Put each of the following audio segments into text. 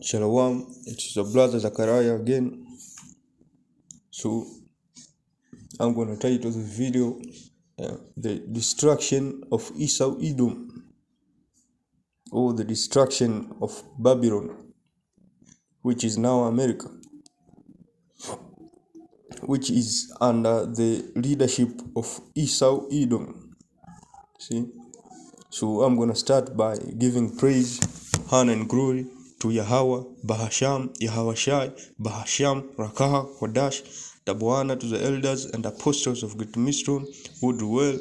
Shalom, it's the brother Zachariah again. So I'm going to title this video The Destruction of Esau Edom, or the destruction of Babylon, which is now America, which is under the leadership of Esau Edom. See? So I'm going to start by giving praise, honor and glory to Yahweh, Bahasham, Yahawashai, Bahasham, Rakaha, Kodash, Tabuana, to the elders and apostles of Great Millstone who do well.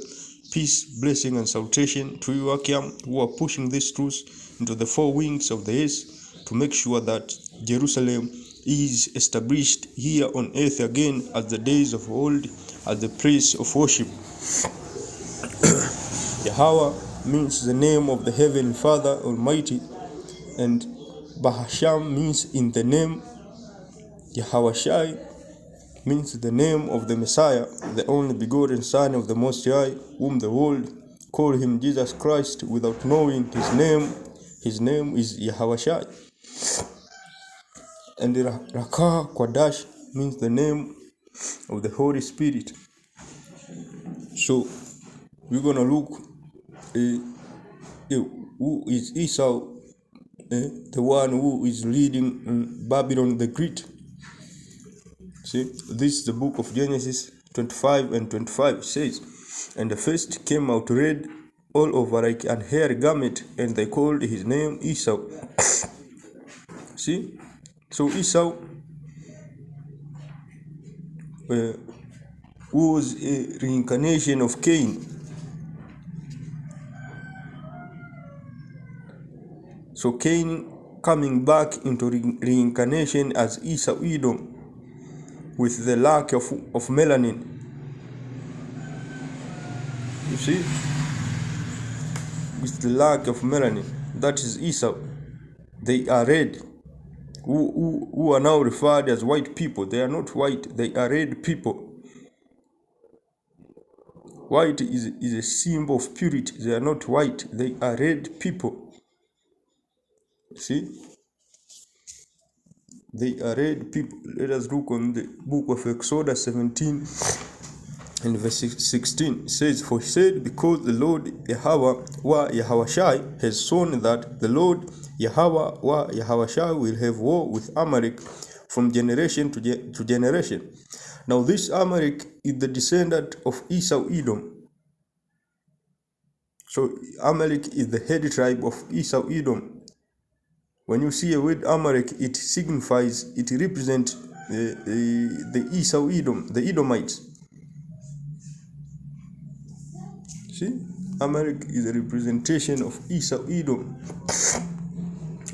Peace, blessing, and salutation to you, Akiam, who are pushing this truth into the four wings of the earth to make sure that Jerusalem is established here on earth again as the days of old, as the place of worship. Yahweh means the name of the Heavenly Father Almighty, and Bahasham means in the name. Yahawashai means the name of the Messiah, the only begotten Son of the Most High, whom the world call him Jesus Christ without knowing his name. His name is Yahawashai. And Rakah Kwadash means the name of the Holy Spirit. So we're gonna look who is Esau, the one who is leading Babylon the Great. See, this is the book of Genesis 25 and 25 says, and the first came out red all over like an hair garment, and they called his name Esau. See, so Esau was a reincarnation of Cain. So Cain coming back into reincarnation as Esau Edom with the lack of melanin. You see? With the lack of melanin. That is Esau. They are red. Who are now referred as white people. They are not white. They are red people. White is a symbol of purity. They are not white. They are red people. See? They are red people. Let us look on the book of Exodus 17 and verse 16. It says, for he said, because the Lord Yahweh wa Yahawashai has shown that the Lord Yahweh wa Yahawashai will have war with Amalek from generation to generation. Now this Amalek is the descendant of Esau Edom. So Amalek is the head tribe of Esau Edom. When you see a word Amalek, it signifies, it represents the Esau Edom, the Edomites. See, Amalek is a representation of Esau Edom.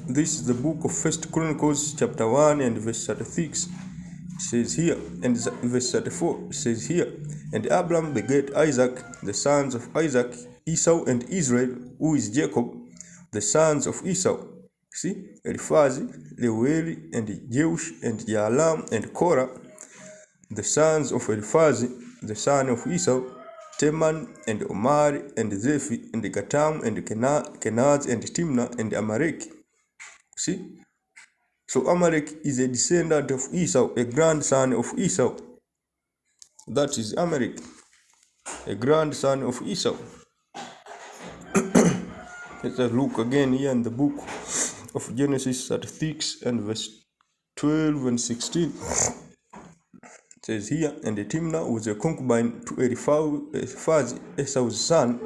This is the book of 1 Chronicles chapter 1 and verse 36. It says here, and verse 34, it says here, and Abram begat Isaac, the sons of Isaac, Esau and Israel, who is Jacob, the sons of Esau. See, Eliphaz, Reuel, and Jeush, and Jaalam, and Korah, the sons of Eliphaz, the son of Esau, Teman, and Omar, and Zephi, and Gatam, and Kenaz, and Timnah, and Amalek. See? So Amalek is a descendant of Esau, a grandson of Esau. That is Amalek, a grandson of Esau. Let us look again here in the book of Genesis 36 and verse 12 and 16. It says here, and Timnah was a concubine to Eliphaz, Esau's son.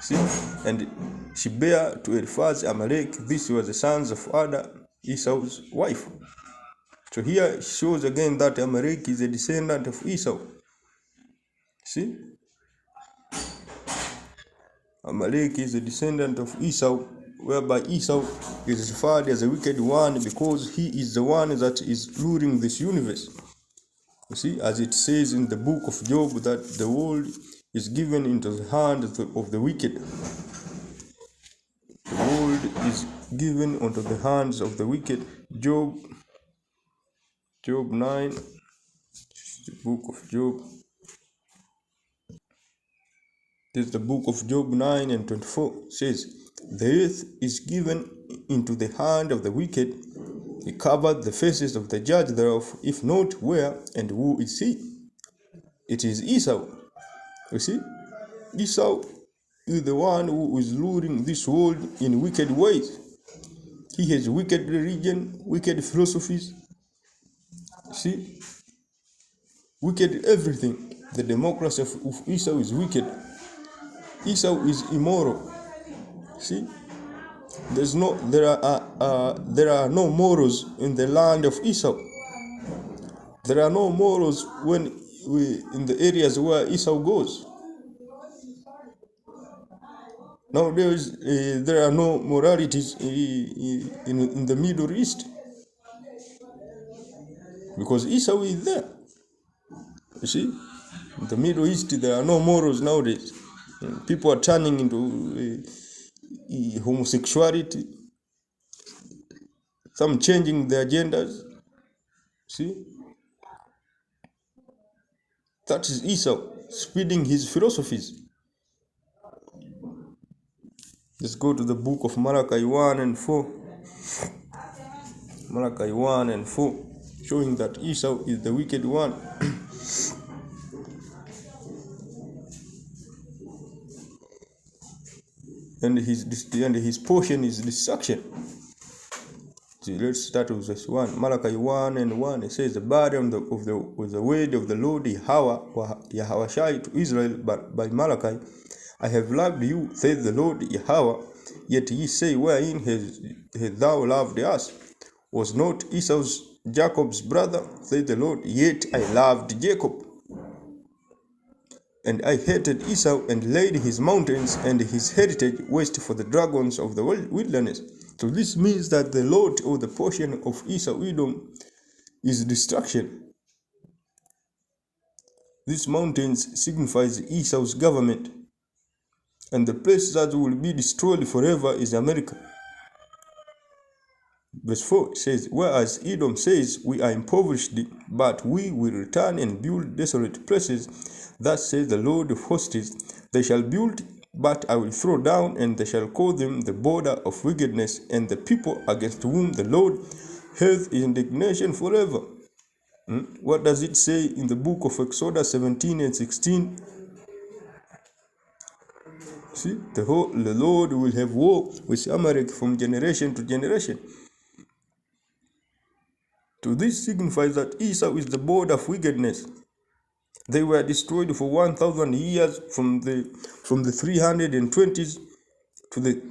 See, and she bare to Eliphaz Amalek. This was the sons of Ada, Esau's wife. So here it shows again that Amalek is a descendant of Esau. See, Amalek is a descendant of Esau, whereby Esau is referred as a wicked one because he is the one that is ruling this universe. You see, as it says in the book of Job, that the world is given into the hands of the wicked. The world is given into the hands of the wicked. Job 9, the book of Job. This is the book of Job 9 and 24. It says, the earth is given into the hand of the wicked. He covered the faces of the judge thereof. If not, where and who is he? It is Esau. You see, Esau is the one who is luring this world in wicked ways. He has wicked religion, wicked philosophies. See, wicked everything. The democracy of Esau is wicked. Esau is immoral. See, there are no morals in the land of Esau. There are no morals in the areas where Esau goes. Nowadays, there are no moralities in the Middle East because Esau is there. You see, in the Middle East, there are no morals nowadays. People are turning into homosexuality, some changing their genders. See, that is Esau spreading his philosophies. Let's go to the book of Malachi 1 and 4. Malachi 1 and 4, showing that Esau is the wicked one. and his portion is destruction. See, let's start with verse 1. Malachi 1 and 1. It says, the burden of the word of the Lord Yahweh to Israel by Malachi. I have loved you, says the Lord Yahweh. Yet ye say, wherein hast thou loved us? Was not Esau's Jacob's brother, says the Lord? Yet I loved Jacob. And I hated Esau, and laid his mountains and his heritage waste for the dragons of the wilderness. So this means that the lot or the portion of Esau Edom is destruction. These mountains signifies Esau's government. And the place that will be destroyed forever is America. Verse 4 says, whereas Edom says, we are impoverished, but we will return and build desolate places. Thus says the Lord of hosts, they shall build, but I will throw down, and they shall call them the border of wickedness, and the people against whom the Lord hath indignation forever. What does it say in the book of Exodus 17 and 16? See, the Lord will have war with Amalek from generation to generation. So this signifies that Esau is the border of wickedness. They were destroyed for 1,000 years from the 320s to the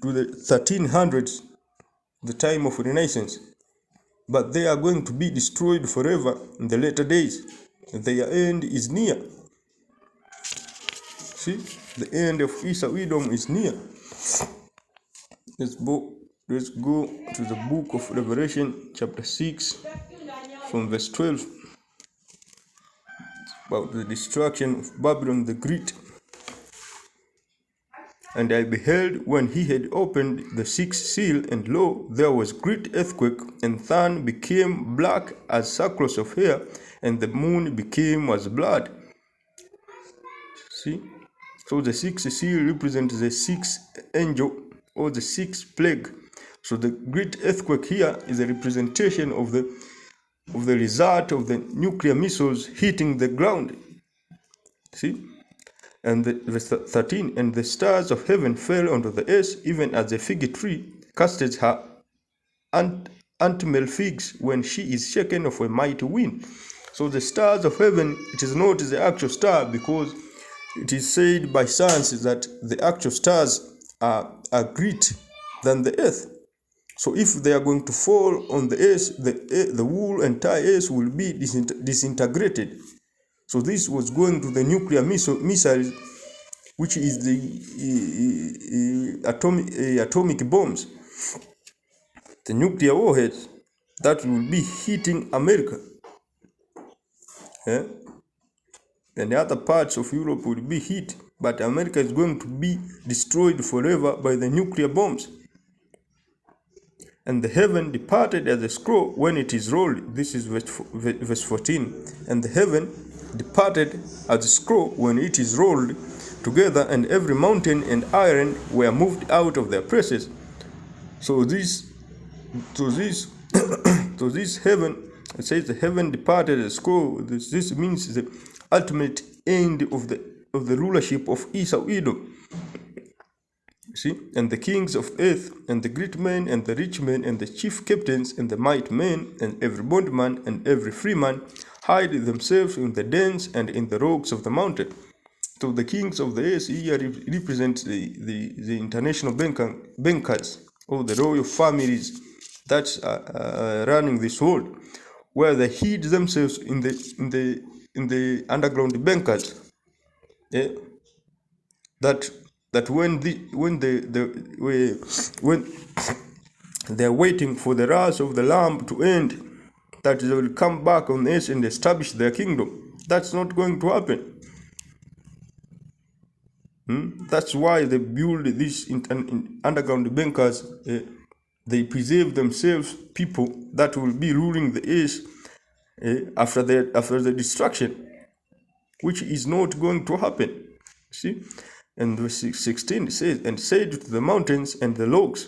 1300s, the time of Renaissance. But they are going to be destroyed forever in the later days. Their end is near. See, the end of Esau Edom is near. Let's go to the book of Revelation, chapter 6, from verse 12, about the destruction of Babylon the Great. And I beheld when he had opened the sixth seal, and lo, there was great earthquake, and sun became black as sackcloth of hair, and the moon became as blood. See? So the sixth seal represents the sixth angel, or the sixth plague. So the great earthquake here is a representation of the result of the nuclear missiles hitting the ground. See? And verse 13, and the stars of heaven fell onto the earth, even as a fig tree casteth her antmel figs when she is shaken of a mighty wind. So the stars of heaven, it is not the actual star, because it is said by science that the actual stars are greater than the earth. So if they are going to fall on the earth, the whole entire earth will be disintegrated. So this was going to the nuclear missiles, which is the atomic bombs, the nuclear warheads that will be hitting America. And the other parts of Europe will be hit, but America is going to be destroyed forever by the nuclear bombs. And the heaven departed as a scroll when it is rolled. This is verse 14. And the heaven departed as a scroll when it is rolled together, and every mountain and iron were moved out of their places. So this, so this, so this heaven, it says the heaven departed a scroll. This means the ultimate end of the rulership of Esau Edom. See, and the kings of earth, and the great men, and the rich men, and the chief captains, and the mighty men, and every bondman, and every freeman, hide themselves in the dens and in the rocks of the mountain. So the kings of the earth here represent the international bankers, or the royal families that's running this world, where they hid themselves in the underground bankers. Yeah? That when they're waiting for the wrath of the Lamb to end, that they will come back on earth and establish their kingdom. That's not going to happen. That's why they build these underground bankers. They preserve themselves people that will be ruling the earth after the destruction, which is not going to happen. See, and verse 16 says, "And said to the mountains and the rocks,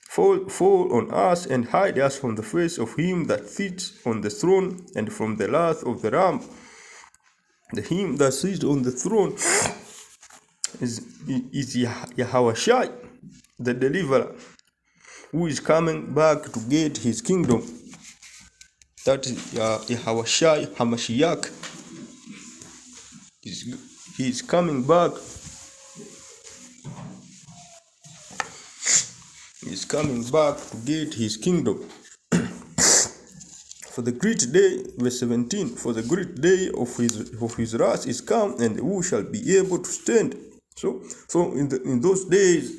fall on us and hide us from the face of him that sits on the throne and from the wrath of the Lamb." The him that sits on the throne is Yahushua, the deliverer, who is coming back to get his kingdom. That is Yahushua Hamashiach. He is coming back. He is coming back to get his kingdom. For the great day, verse 17, for the great day of his wrath is come, and who shall be able to stand? So in those days,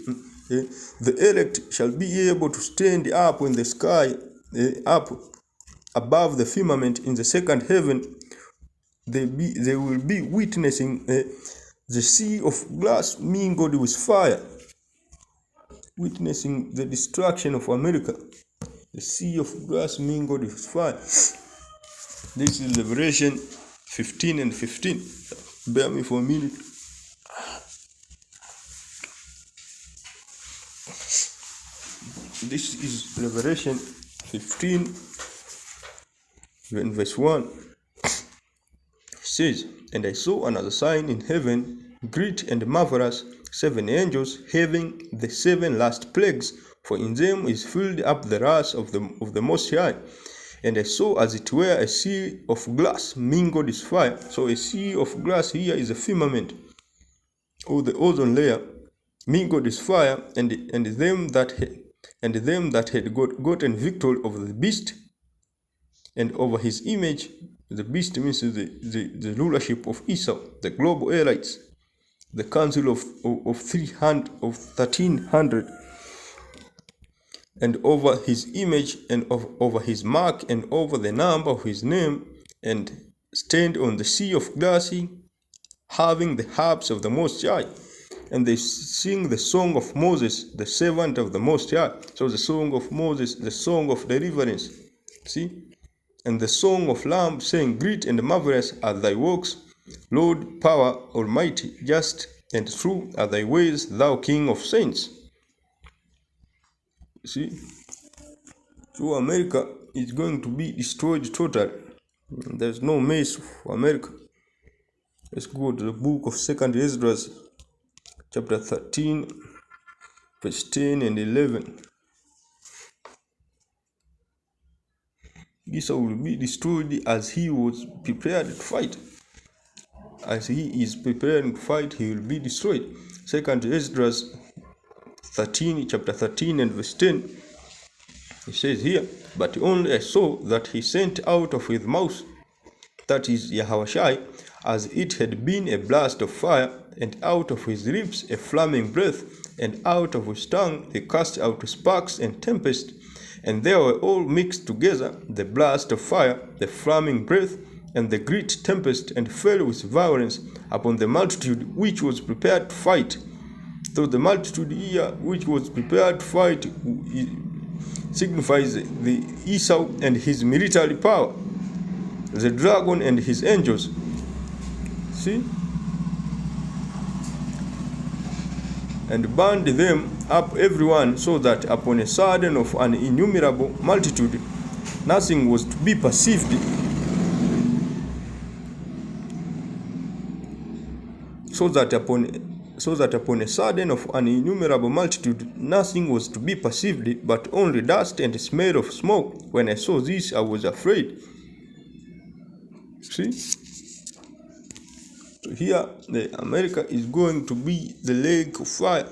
the elect shall be able to stand up in the sky, up above the firmament in the second heaven. They will be witnessing the sea of glass mingled with fire, witnessing the destruction of America. The sea of glass mingled with fire. This is Revelation 15 and 15. Bear me for a minute. This is Revelation 15, verse 1. It says, "And I saw another sign in heaven, great and marvelous, 7 angels having the 7 last plagues, for in them is filled up the wrath of the Most High. And I saw as it were a sea of glass mingled with fire." So a sea of glass here is a firmament, or the ozone layer, mingled with fire, and them that had gotten victory over the beast and over his image. The beast means the rulership of Esau, the global elites, the council of 1300, and over his image, and over his mark, and over the number of his name, and stand on the sea of glass, having the harps of the Most High. And they sing the song of Moses, the servant of the Most High. So the song of Moses, the song of deliverance. See? And the song of Lamb, saying, "Great and marvelous are thy works, Lord, power almighty, just and true are thy ways, thou King of saints." See? So America is going to be destroyed totally. There's no mess for America. Let's go to the book of 2 Ezra, chapter 13, verse 10 and 11. Esau will be destroyed as he was prepared to fight. As he is preparing to fight, he will be destroyed. 2 Ezra 13, chapter 13 and verse 10. It says here, "But only I saw that he sent out of his mouth," that is Yahushua, "as it had been a blast of fire, and out of his lips a flaming breath, and out of his tongue he cast out sparks and tempest, and they were all mixed together, the blast of fire, the flaming breath, and the great tempest, and fell with violence upon the multitude which was prepared to fight." So the multitude here which was prepared to fight signifies the Esau and his military power, the dragon and his angels. See? and burned them up everyone, so that upon a sudden of an innumerable multitude, nothing was to be perceived. So that upon a sudden of an innumerable multitude, nothing was to be perceived, but only dust and smell of smoke. When I saw this, I was afraid. See? So here, America is going to be the lake of fire.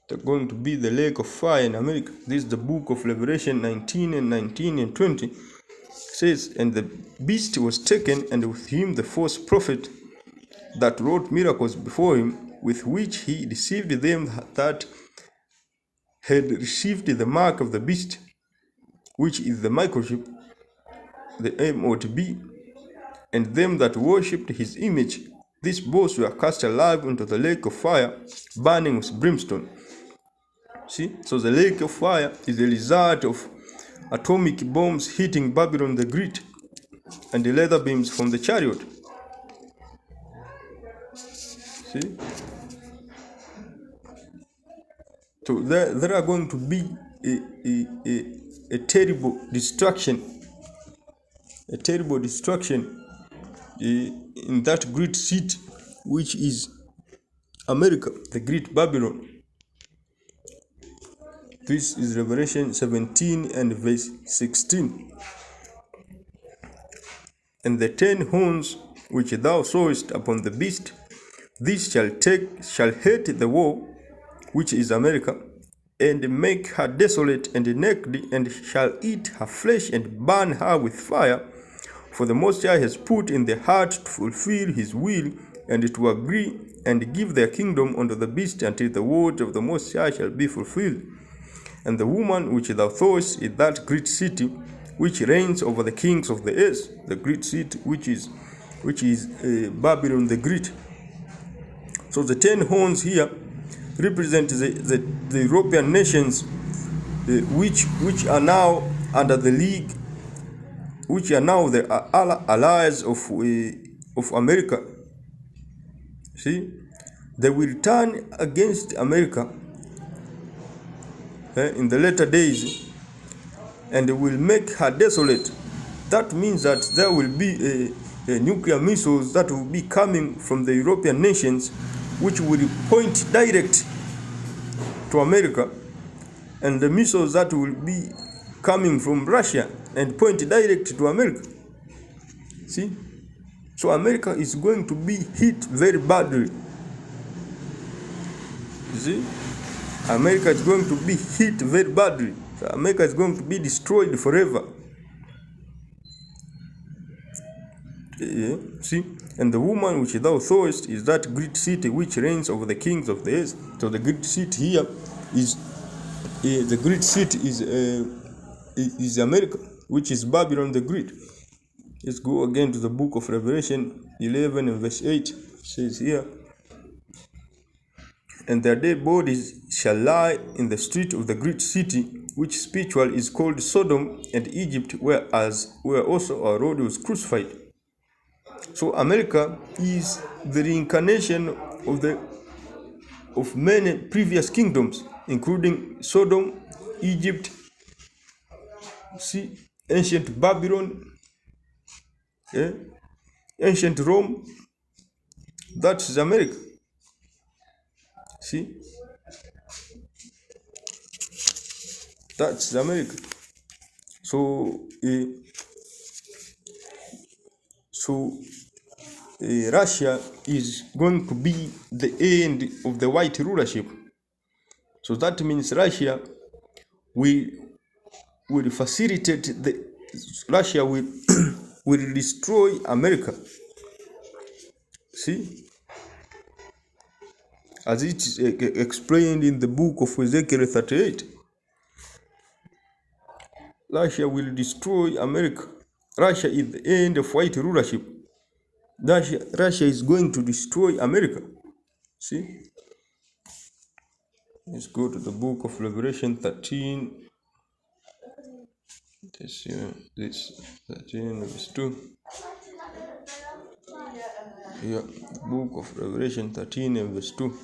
They're going to be the lake of fire in America. This is the book of Revelation 19 and 20. It says, and the beast was taken, and with him the false prophet that wrought miracles before him, with which he deceived them that had received the mark of the beast, which is the microchip, the MOTB, and them that worshipped his image. These both were cast alive into the lake of fire, burning with brimstone. See? So the lake of fire is the result of atomic bombs hitting Babylon the Great and the leather beams from the chariot. See? So there are going to be a terrible destruction. A terrible destruction in that great city, which is America, the great Babylon. This is Revelation 17 and verse 16. And the 10 horns which thou sawest upon the beast, this shall hate the war, which is America, and make her desolate and naked, and shall eat her flesh and burn her with fire. For the Most High has put in the heart to fulfill his will, and to agree and give their kingdom unto the beast, until the word of the Most High shall be fulfilled. And the woman which thou sawest is that great city, which reigns over the kings of the earth, the great city which is Babylon the Great. So the 10 horns here represent the European nations, which are now under the league, which are now the allies of America. See, they will turn against America in the later days, and will make her desolate. That means that there will be nuclear missiles that will be coming from the European nations, which will point direct to America, and the missiles that will be coming from Russia and point direct to America. See? So America is going to be hit very badly. You see? America is going to be hit very badly. So America is going to be destroyed forever. See? And the woman which thou sawest is that great city which reigns over the kings of the earth. So the great city here is is America, which is Babylon the Great. Let's go again to the book of Revelation 11 and verse 8. It says here, and their dead bodies shall lie in the street of the great city, which spiritual is called Sodom and Egypt, where also our Lord was crucified. So America is the reincarnation of many previous kingdoms, including Sodom, Egypt, see, ancient Babylon, ancient Rome. That's America. See, that's America. So Russia is going to be the end of the white rulership. So that means Russia will facilitate Russia will will destroy America. See, as it is explained in the book of Ezekiel 38, Russia will destroy America. Russia is the end of white rulership. Russia is going to destroy America. See? Let's go to the book of Revelation 13. This 13 verse 2. Yeah, the book of Revelation 13 and verse 2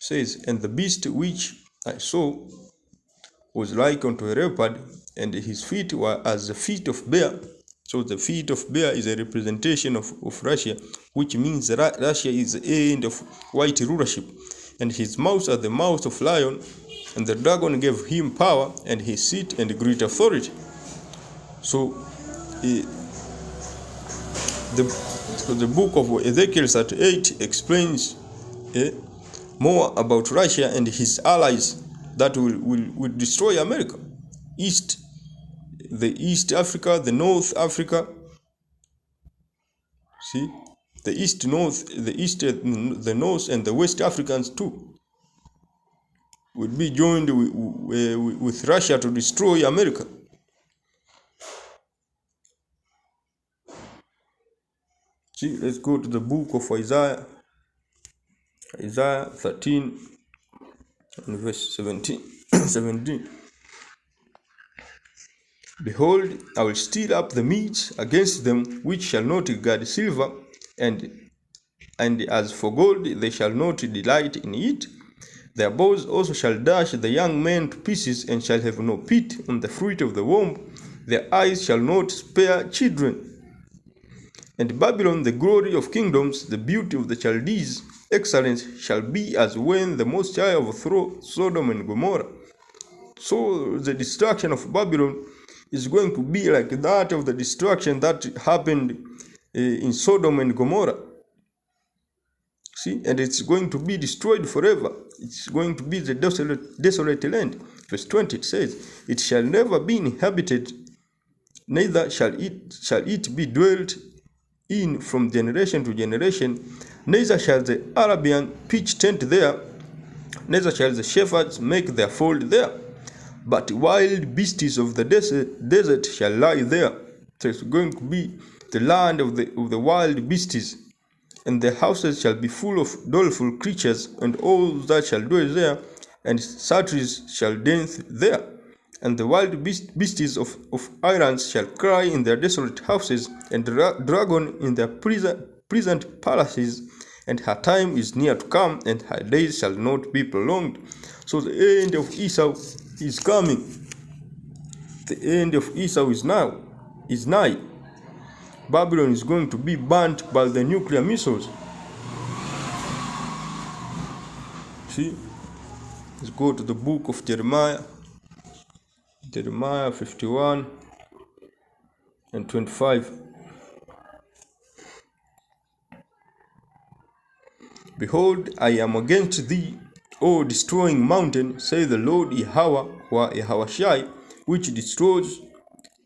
says, and the beast which I saw was like unto a leopard, and his feet were as the feet of bear. So the feet of bear is a representation of Russia, which means that Russia is the end of white rulership. And his mouth are the mouth of lion, and the dragon gave him power, and his seat and great authority. So the book of Ezekiel 38 explains more about Russia and his allies that will destroy America. The East Africa, the North Africa. See, the East, North, the North, and the West Africans too would be joined with Russia to destroy America. See, let's go to the book of Isaiah 13 and verse 17. Behold, I will stir up the meats against them, which shall not regard silver, and as for gold, they shall not delight in it. Their bows also shall dash the young men to pieces, and shall have no pity on the fruit of the womb. Their eyes shall not spare children. And Babylon, the glory of kingdoms, the beauty of the Chaldees, excellence shall be as when the Most High overthrew Sodom and Gomorrah. So the destruction of Babylon is going to be like that of the destruction that happened in Sodom and Gomorrah. See, and it's going to be destroyed forever. It's going to be the desolate land. Verse 20 it says, it shall never be inhabited, neither shall it be dwelt in from generation to generation, neither shall the Arabian pitch tent there, neither shall the shepherds make their fold there, but wild beasts of the desert shall lie there. So it's going to be the land of the wild beasts, and the houses shall be full of doleful creatures, and all that shall dwell there, and satyrs shall dance there. And the wild beasts of islands shall cry in their desolate houses, and dragon in their pleasant palaces, and her time is near to come, and her days shall not be prolonged. So the end of Esau is coming. The end of Esau is nigh. Babylon is going to be burnt by the nuclear missiles. See, let's go to the book of Jeremiah 51 and 25. Behold, I am against thee, O destroying mountain, say the Lord Yahweh, which destroys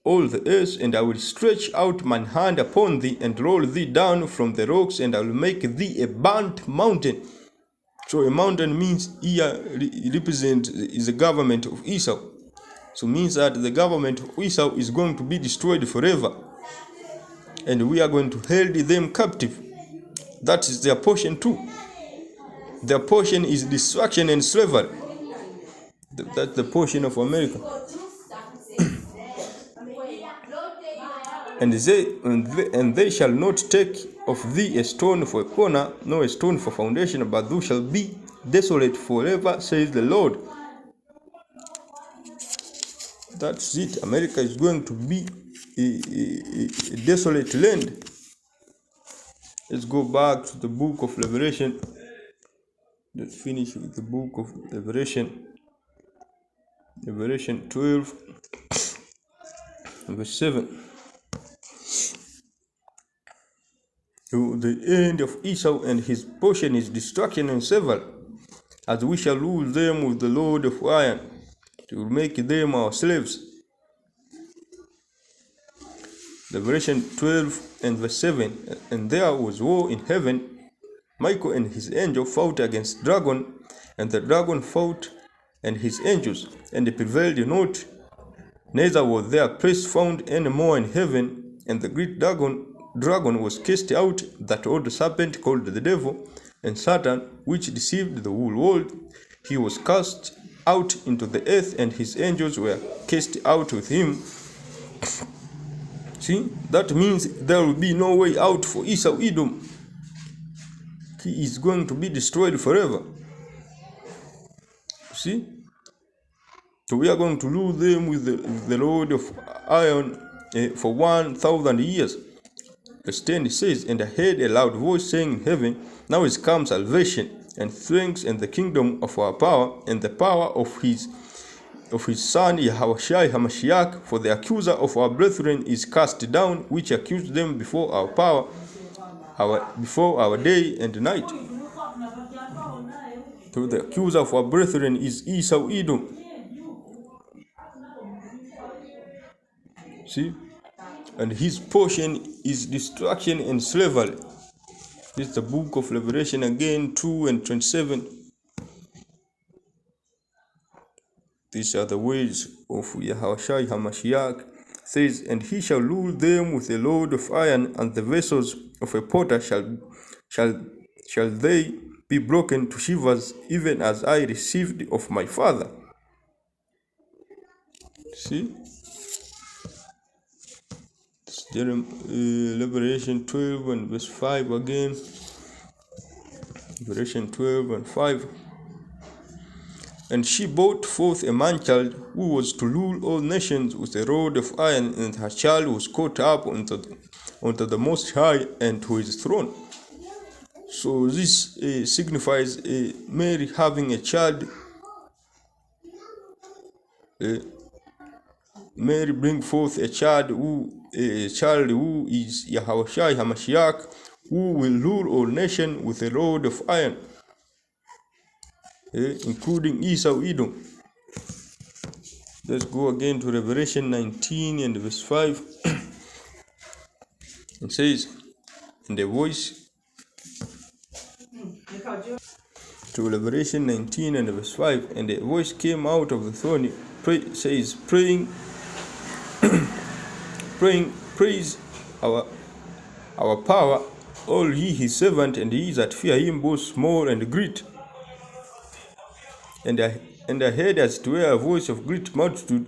all the earth, and I will stretch out mine hand upon thee, and roll thee down from the rocks, and I will make thee a burnt mountain. So a mountain means here is the government of Esau. So means that the government of Esau is going to be destroyed forever, and we are going to hold them captive. That is their portion too. Their portion is destruction and slavery. That's the portion of America. And they shall not take of thee a stone for a corner, nor a stone for foundation, but thou shalt be desolate forever, says the Lord. That's it. America is going to be a desolate land. Let's go back to the book of Revelation. Let's finish with the book of Revelation. Revelation 12, verse 7. To the end of Esau, and his portion is destruction and sever, as we shall rule them with the Lord of iron, to make them our slaves. Revelation 12 and verse 7. And there was war in heaven. Michael and his angel fought against dragon, and the dragon fought and his angels, and they prevailed not. Neither was their place found any more in heaven. And the great dragon was cast out, that old serpent called the devil and Satan, which deceived the whole world. He was cast out into the earth, and his angels were cast out with him. See, that means there will be no way out for Esau Edom. He is going to be destroyed forever. See? So we are going to rule them with the rod of iron for 1,000 years. Verse 10 says, And I heard a loud voice saying in heaven, Now is come salvation, and strength, and the kingdom of our power, and the power of his son Yahushua HaMashiach, for the accuser of our brethren is cast down, which accused them before our day and night. So the accuser of our brethren is Esau Edom. See? And his portion is destruction and slavery. This is the book of Revelation again, 2 and 27. These are the words of Yahushua HaMashiach. Says, And he shall rule them with a load of iron, and the vessels of a potter shall they be broken to shivers, even as I received of my father. See? Revelation 12 and verse 5 again. Revelation 12 and 5. And she brought forth a man-child who was to rule all nations with a rod of iron, and her child was caught up unto the Most High and to his throne. So this signifies Mary having a child. Mary bring forth a child who is Yahushua HaMashiach, who will rule all nations with a rod of iron, including Esau Edom. Let's go again to Revelation 19 and verse 5. It says, and a voice, to Revelation 19 and verse 5, and a voice came out of the throne, praying, praise our power, all ye his servant, and ye that fear him, both small and great. And I heard as it were a voice of great multitude.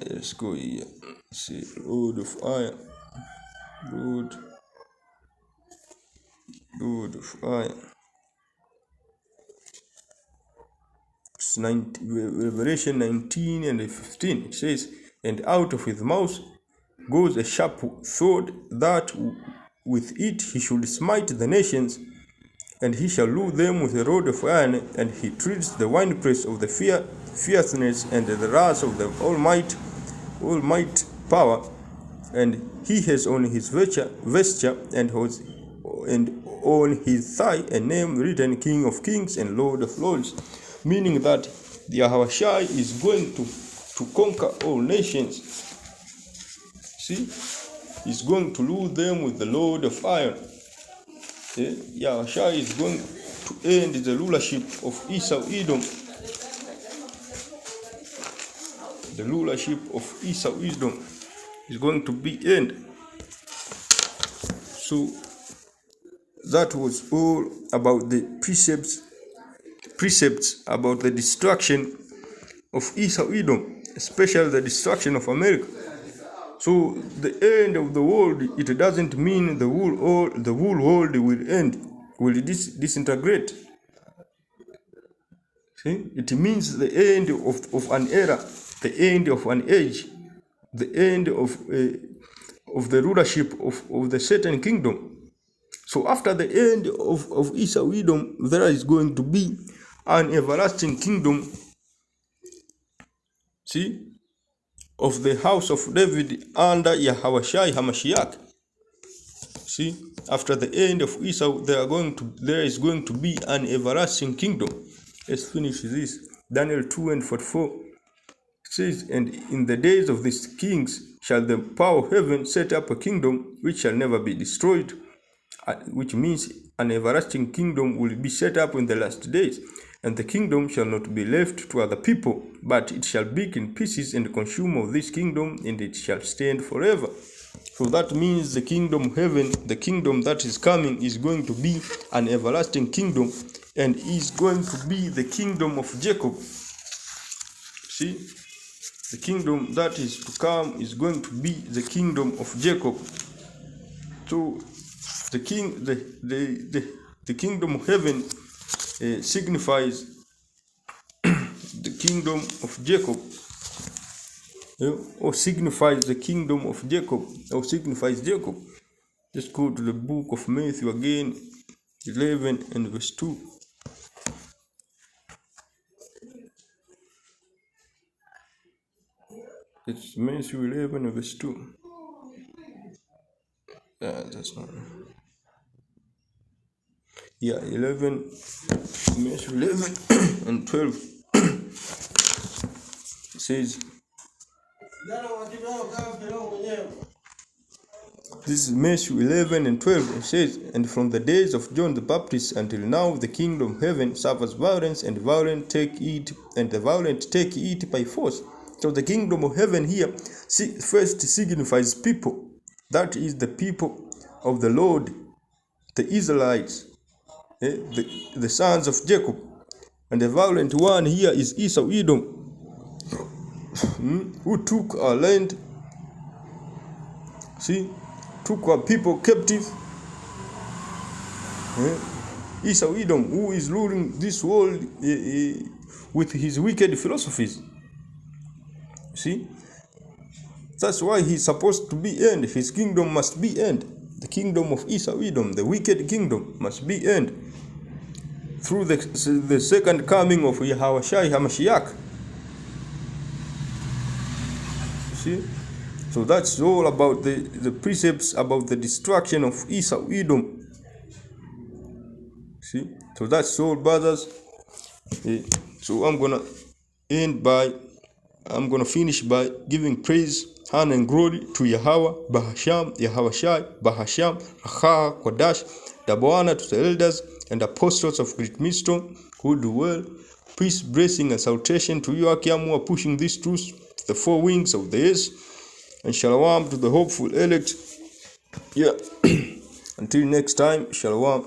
Let's go here. See, Lord of iron. Lord of iron. Revelation 19 and 15. It says, And out of his mouth goes a sharp sword, that with it he should smite the nations, and he shall rule them with a rod of iron, and he treads the winepress of the fierceness and the wrath of the Almighty power. And he has on his vesture and on his thigh a name written, King of Kings and Lord of Lords, meaning that the Yahushua is going to conquer all nations. See, he's going to rule them with the Lord of iron. Yahushua is going to end the rulership of Esau Edom. The rulership of Esau Edom is going to be end. So that was all about the precepts about the destruction of Esau Edom, especially the destruction of America. So the end of the world, it doesn't mean the whole world will end, will disintegrate. See? It means the end of an era, the end of an age, the end of the rulership of the Satan kingdom. So after the end of Esau Edom, there is going to be an everlasting kingdom, see, of the house of David under Yahushua HaMashiach. See, after the end of Esau, there is going to be an everlasting kingdom. Let's finish this. Daniel 2 and 44. It says, And in the days of these kings shall the power of heaven set up a kingdom which shall never be destroyed, which means an everlasting kingdom will be set up in the last days. And the kingdom shall not be left to other people, but it shall break in pieces and consume of this kingdom, and it shall stand forever. So that means the kingdom of heaven, the kingdom that is coming, is going to be an everlasting kingdom, and is going to be the kingdom of Jacob. See, the kingdom that is to come is going to be the kingdom of Jacob. So the kingdom of heaven signifies kingdom of Jacob, or signifies the kingdom of Jacob, or signifies Jacob. Let's go to the book of Matthew again, 11 and verse 2. It's Matthew 11 and verse 2. That's not. Yeah, 11, Matthew 11 and 12. It says, this is Matthew 11 and 12. It says, and from the days of John the Baptist until now, the kingdom of heaven suffers violence, and violent take it, and the violent take it by force. So the kingdom of heaven here first signifies people. That is the people of the Lord, the Israelites, the sons of Jacob. And the violent one here is Esau, Edom, who took our land, took our people captive. Esau, Edom, who is ruling this world with his wicked philosophies. See, that's why he's supposed to be end. His kingdom must be end. The kingdom of Esau, Edom, the wicked kingdom, must be end through the second coming of Yahushua HaMashiach. See, so that's all about the precepts about the destruction of Esau, Edom. See, so that's all, brothers. So I'm gonna finish by giving praise, honor, and glory to Yahweh, Bahasham, Yahushai, Bahasham, Racha, Kodash, double honor to the elders and apostles of Great Millstone who do well. Peace, blessing, and salutation to you, Akiam, who are pushing this truth to the four wings of the earth, and shalom to the hopeful elect. Yeah. Until next time, shalom.